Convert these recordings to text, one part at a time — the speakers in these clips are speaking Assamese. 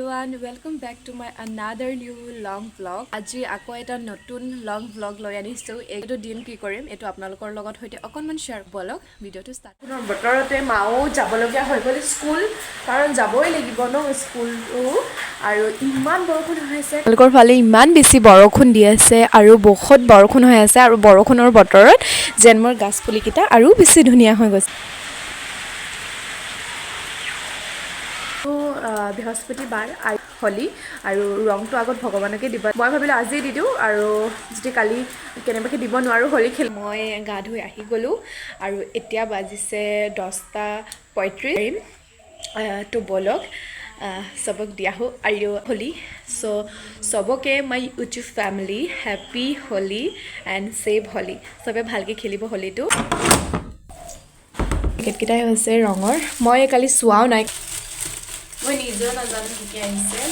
everyone, welcome back to my another new long vlog. আজি আকৌ এটা নতুন long vlog লৈ আনিছো। এইটো দিন কি কৰিম এটো আপোনালোকৰ লগত হৈতে অকনমান শেয়াৰ বলক ভিডিওটো স্টাৰ্ট কৰোঁ। বতৰতে মাও যাবলগীয়া হৈ গ'ল স্কুল কাৰণ যাবই লাগিব ন স্কুলটো আৰু ইমান বৰষুণ হৈ আছে। আপোনালোকৰ ফালে ইমান বেছি বৰষুণ দি আছে আৰু বহুত বৰষুণ হৈ আছে আৰু বৰষুণৰ বতৰত জেনমৰ গাছ পুলিকিটা আৰু বেছি ধুনীয়া হৈ গৈছে। বৃহস্পতিবাৰ হলি আৰু ৰংটো আগত ভগৱানকে দিব মই ভাবিলোঁ আজি দি দিওঁ আৰু যদি কালি কেনেবাকৈ দিব নোৱাৰোঁ হলি খেল মই গা ধুই আহি গ'লোঁ আৰু এতিয়া বাজিছে 10:35 তো বলক সবক দিয়া হো আৰু হলি সো সবকে my YouTube family happy Holi and safe Holi সবে ভালকৈ খেলিব হলিটো পেকেটকেইটাই হৈছে ৰঙৰ মই কালি চোৱাও নাই মই নিজেও নাজানো কি আহিছে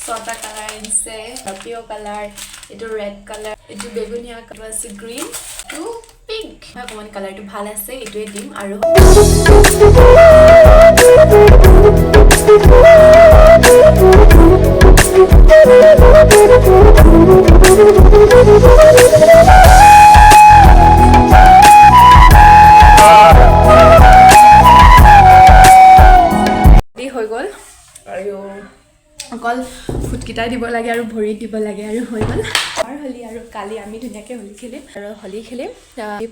ছটা কালাৰ আহিছে পিয়ৰ কালাৰ এইটো ৰেড কালাৰ এইটো বেগুনীয়া কালাৰ আছে গ্ৰীণ টু পিংক অকণমান কালাৰটো ভাল আছে এইটোৱে দিম আৰু হৈ গ'ল আৰু অকল ফুটকিটাই দিব লাগে আৰু ভৰিত দিব লাগে আৰু হৈ গ'ল আৰু হলি আৰু কালি আমি ধুনীয়াকৈ হলি খেলিম আৰু হলি খেলিম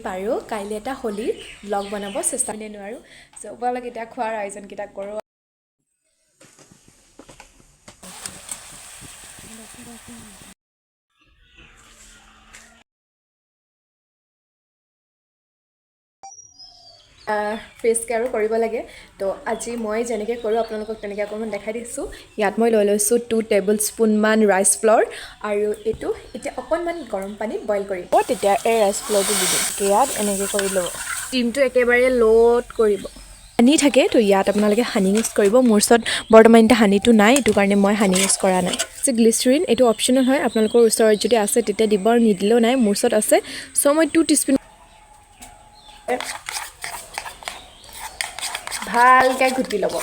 পাৰোঁ কাইলৈ এটা হলি ব্লগ বনাব চেষ্টা কৰি নোৱাৰোঁ চবলৈকে এতিয়া খোৱাৰ আয়োজনকেইটা কৰোঁ ফেচ কেয়াৰো কৰিব লাগে তো আজি মই যেনেকৈ কৰোঁ আপোনালোকক তেনেকৈ অকণমান দেখাই দিছোঁ ইয়াত মই লৈ লৈছোঁ 2 টেবুলস্পুনমান ৰাইচ ফ্ল'ৰ আৰু এইটো এতিয়া অকণমান গৰম পানীত বইল কৰিব তেতিয়া এই ৰাইচ ফ্ল'ৰটো দি দিম ইয়াত এনেকৈ কৰি ল'ব ষ্টিমটো একেবাৰে ল'ত কৰিব হানি থাকে তো ইয়াত আপোনালোকে হানি ইউজ কৰিব মোৰ ওচৰত বৰ্তমান এতিয়া হানিটো নাই এইটো কাৰণে মই হানি ইউজ কৰা নাই গ্লিচাৰিন এইটো অপশ্যনেল হয় আপোনালোকৰ ওচৰত যদি আছে তেতিয়া দিব আৰু নিদিলেও নাই মোৰ ওচৰত আছে চ' মই 2 টিস্পুন ভালকৈ ঘুটি ল'ব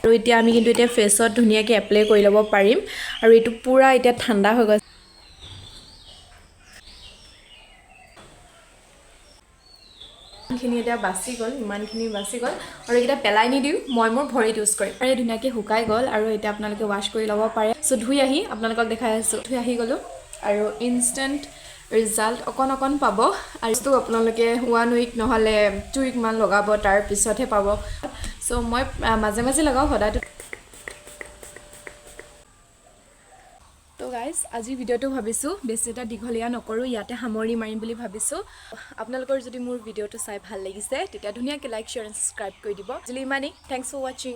আৰু এতিয়া আমি কিন্তু এতিয়া ফেচত ধুনীয়াকৈ এপ্লাই কৰি ল'ব পাৰিম আৰু এইটো পুৰা এতিয়া ঠাণ্ডা হৈ গৈছে ইমানখিনি এতিয়া বাচি গ'ল ইমানখিনি বাচি গ'ল আৰু এইকেইটা পেলাই নিদিওঁ মই মোৰ ভৰিত ইউজ কৰিম আৰু ধুনীয়াকৈ শুকাই গ'ল আৰু এতিয়া আপোনালোকে ৱাশ্ব কৰি ল'ব পাৰে চ' ধুই আহি আপোনালোকক দেখাই আছোঁ ধুই আহি গ'লোঁ আৰু ইনষ্টেণ্ট ৰিজাল্ট অকণ পাব আৰু আপোনালোকে 1 উইক নহ'লে 2 উইকমান লগাব তাৰপিছতহে পাব চ' মই মাজে মাজে লগাওঁ সদায়তো তো গাইজ আজি ভিডিঅ'টো ভাবিছোঁ বেছি এটা দীঘলীয়া নকৰোঁ ইয়াতে সামৰি মাৰিম বুলি ভাবিছোঁ আপোনালোকৰ যদি মোৰ ভিডিঅ'টো চাই ভাল লাগিছে তেতিয়া ধুনীয়াকৈ লাইক শ্বেয়াৰ এণ্ড ছাবস্ক্ৰাইব কৰি দিব যদি ইমানেই থেংকছ ফৰ ৱাচিং